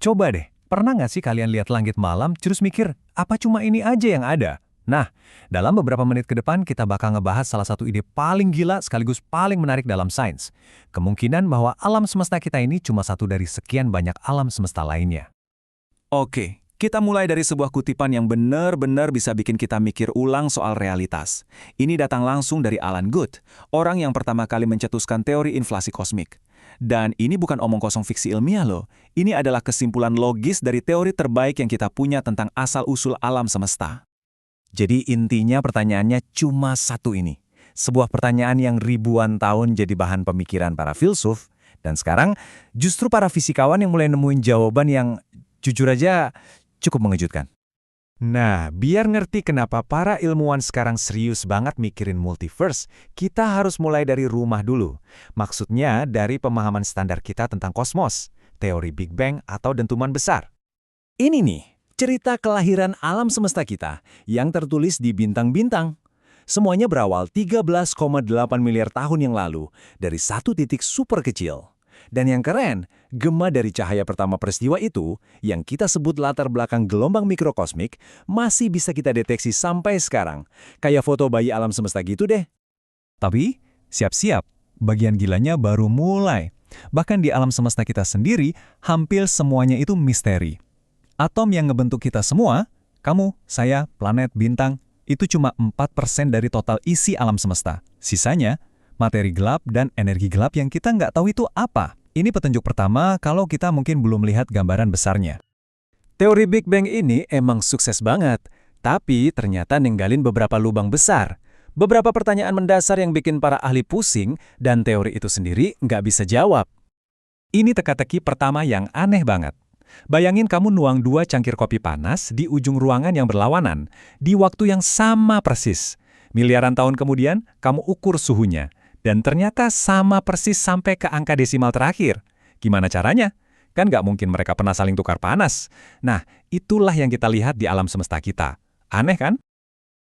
Coba deh, pernah nggak sih kalian lihat langit malam terus mikir, apa cuma ini aja yang ada? Nah, dalam beberapa menit ke depan kita bakal ngebahas salah satu ide paling gila sekaligus paling menarik dalam sains. Kemungkinan bahwa alam semesta kita ini cuma satu dari sekian banyak alam semesta lainnya. Oke, kita mulai dari sebuah kutipan yang benar-benar bisa bikin kita mikir ulang soal realitas. Ini datang langsung dari Alan Guth, orang yang pertama kali mencetuskan teori inflasi kosmik. Dan ini bukan omong kosong fiksi ilmiah loh. Ini adalah kesimpulan logis dari teori terbaik yang kita punya tentang asal-usul alam semesta. Jadi intinya pertanyaannya cuma satu ini. Sebuah pertanyaan yang ribuan tahun jadi bahan pemikiran para filsuf, dan sekarang justru para fisikawan yang mulai nemuin jawaban yang jujur aja cukup mengejutkan. Nah, biar ngerti kenapa para ilmuwan sekarang serius banget mikirin multiverse, kita harus mulai dari rumah dulu. Maksudnya dari pemahaman standar kita tentang kosmos, teori Big Bang atau dentuman besar. Ini nih, cerita kelahiran alam semesta kita yang tertulis di bintang-bintang. Semuanya berawal 13,8 miliar tahun yang lalu dari satu titik super kecil. Dan yang keren, gema dari cahaya pertama peristiwa itu, yang kita sebut latar belakang gelombang mikrokosmik, masih bisa kita deteksi sampai sekarang. Kayak foto bayi alam semesta gitu deh. Tapi, siap-siap, bagian gilanya baru mulai. Bahkan di alam semesta kita sendiri, hampir semuanya itu misteri. Atom yang ngebentuk kita semua, kamu, saya, planet, bintang, itu cuma 4% dari total isi alam semesta. Sisanya, materi gelap dan energi gelap yang kita nggak tahu itu apa. Ini petunjuk pertama kalau kita mungkin belum lihat gambaran besarnya. Teori Big Bang ini emang sukses banget, tapi ternyata ninggalin beberapa lubang besar. Beberapa pertanyaan mendasar yang bikin para ahli pusing dan teori itu sendiri nggak bisa jawab. Ini teka-teki pertama yang aneh banget. Bayangin kamu nuang 2 cangkir kopi panas di ujung ruangan yang berlawanan, di waktu yang sama persis. Miliaran tahun kemudian, kamu ukur suhunya. Dan ternyata sama persis sampai ke angka desimal terakhir. Gimana caranya? Kan nggak mungkin mereka pernah saling tukar panas. Nah, itulah yang kita lihat di alam semesta kita. Aneh kan?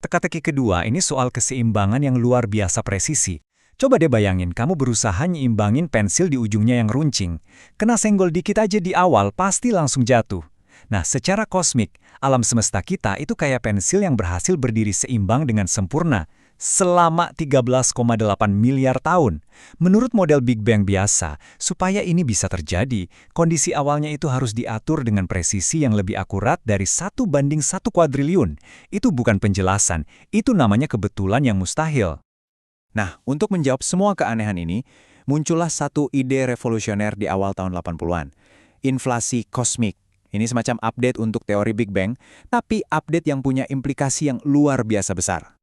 Teka-teki kedua ini soal keseimbangan yang luar biasa presisi. Coba deh bayangin, kamu berusaha nyimbangin pensil di ujungnya yang runcing. Kena senggol dikit aja di awal, pasti langsung jatuh. Nah, secara kosmik, alam semesta kita itu kayak pensil yang berhasil berdiri seimbang dengan sempurna selama 13,8 miliar tahun. Menurut model Big Bang biasa, supaya ini bisa terjadi, kondisi awalnya itu harus diatur dengan presisi yang lebih akurat dari 1:1 kuadriliun. Itu bukan penjelasan, itu namanya kebetulan yang mustahil. Nah, untuk menjawab semua keanehan ini, muncullah satu ide revolusioner di awal tahun 80-an. Inflasi kosmik. Ini semacam update untuk teori Big Bang, tapi update yang punya implikasi yang luar biasa besar.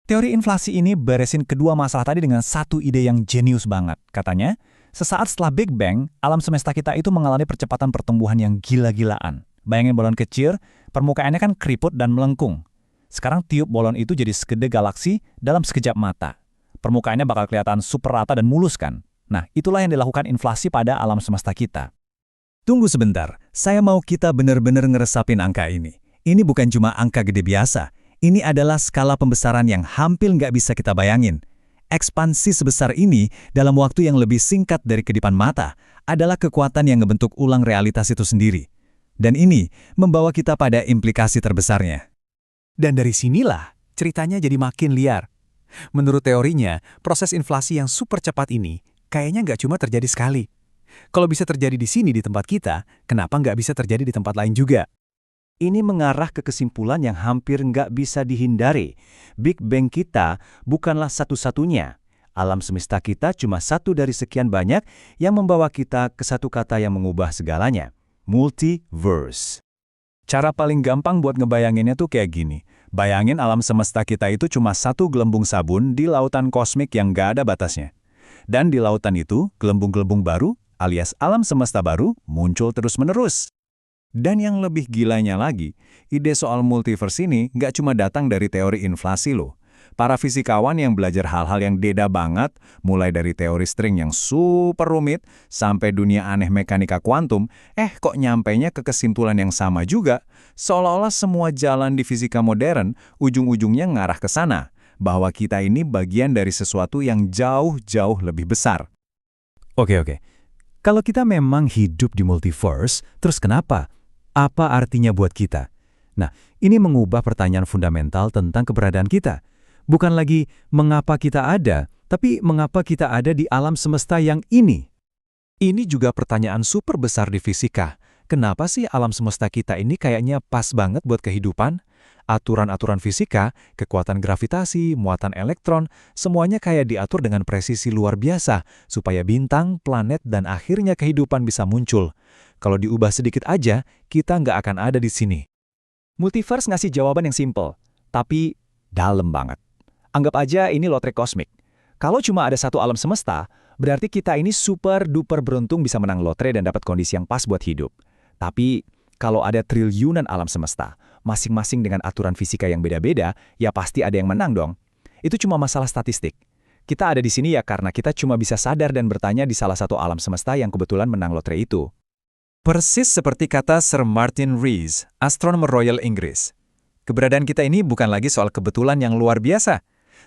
Teori inflasi ini beresin kedua masalah tadi dengan satu ide yang jenius banget. Katanya, sesaat setelah Big Bang, alam semesta kita itu mengalami percepatan pertumbuhan yang gila-gilaan. Bayangin balon kecil, permukaannya kan keriput dan melengkung. Sekarang tiup balon itu jadi segede galaksi dalam sekejap mata. Permukaannya bakal kelihatan super rata dan mulus kan? Nah, itulah yang dilakukan inflasi pada alam semesta kita. Tunggu sebentar, saya mau kita benar-benar ngeresapin angka ini. Ini bukan cuma angka gede biasa. Ini adalah skala pembesaran yang hampir nggak bisa kita bayangin. Ekspansi sebesar ini dalam waktu yang lebih singkat dari kedipan mata adalah kekuatan yang ngebentuk ulang realitas itu sendiri. Dan ini membawa kita pada implikasi terbesarnya. Dan dari sinilah ceritanya jadi makin liar. Menurut teorinya, proses inflasi yang super cepat ini kayaknya nggak cuma terjadi sekali. Kalau bisa terjadi di sini di tempat kita, kenapa nggak bisa terjadi di tempat lain juga? Ini mengarah ke kesimpulan yang hampir nggak bisa dihindari. Big Bang kita bukanlah satu-satunya. Alam semesta kita cuma satu dari sekian banyak yang membawa kita ke satu kata yang mengubah segalanya. Multiverse. Cara paling gampang buat ngebayanginnya tuh kayak gini. Bayangin alam semesta kita itu cuma satu gelembung sabun di lautan kosmik yang nggak ada batasnya. Dan di lautan itu, gelembung-gelembung baru alias alam semesta baru muncul terus-menerus. Dan yang lebih gilanya lagi, ide soal multiverse ini nggak cuma datang dari teori inflasi loh. Para fisikawan yang belajar hal-hal yang beda banget, mulai dari teori string yang super rumit, sampai dunia aneh mekanika kuantum, kok nyampainya ke kesimpulan yang sama juga, seolah-olah semua jalan di fisika modern, ujung-ujungnya ngarah ke sana, bahwa kita ini bagian dari sesuatu yang jauh-jauh lebih besar. Oke. Kalau kita memang hidup di multiverse, terus kenapa? Apa artinya buat kita? Nah, ini mengubah pertanyaan fundamental tentang keberadaan kita. Bukan lagi mengapa kita ada, tapi mengapa kita ada di alam semesta yang ini. Ini juga pertanyaan super besar di fisika. Kenapa sih alam semesta kita ini kayaknya pas banget buat kehidupan? Aturan-aturan fisika, kekuatan gravitasi, muatan elektron, semuanya kayak diatur dengan presisi luar biasa supaya bintang, planet, dan akhirnya kehidupan bisa muncul. Kalau diubah sedikit aja, kita nggak akan ada di sini. Multiverse ngasih jawaban yang simple, tapi dalam banget. Anggap aja ini lotre kosmik. Kalau cuma ada satu alam semesta, berarti kita ini super duper beruntung bisa menang lotre dan dapat kondisi yang pas buat hidup. Tapi kalau ada triliunan alam semesta, masing-masing dengan aturan fisika yang beda-beda, ya pasti ada yang menang dong. Itu cuma masalah statistik. Kita ada di sini ya karena kita cuma bisa sadar dan bertanya di salah satu alam semesta yang kebetulan menang lotre itu. Persis seperti kata Sir Martin Rees, astronomer Royal Inggris. Keberadaan kita ini bukan lagi soal kebetulan yang luar biasa,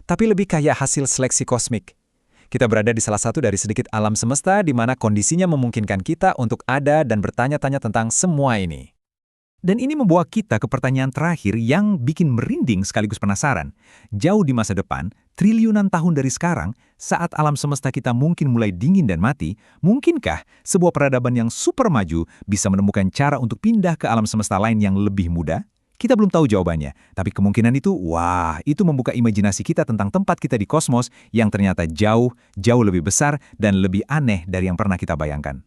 tapi lebih kayak hasil seleksi kosmik. Kita berada di salah satu dari sedikit alam semesta di mana kondisinya memungkinkan kita untuk ada dan bertanya-tanya tentang semua ini. Dan ini membawa kita ke pertanyaan terakhir yang bikin merinding sekaligus penasaran. Jauh di masa depan, triliunan tahun dari sekarang, saat alam semesta kita mungkin mulai dingin dan mati, mungkinkah sebuah peradaban yang super maju bisa menemukan cara untuk pindah ke alam semesta lain yang lebih mudah? Kita belum tahu jawabannya, tapi kemungkinan itu, wah, itu membuka imajinasi kita tentang tempat kita di kosmos yang ternyata jauh, jauh lebih besar dan lebih aneh dari yang pernah kita bayangkan.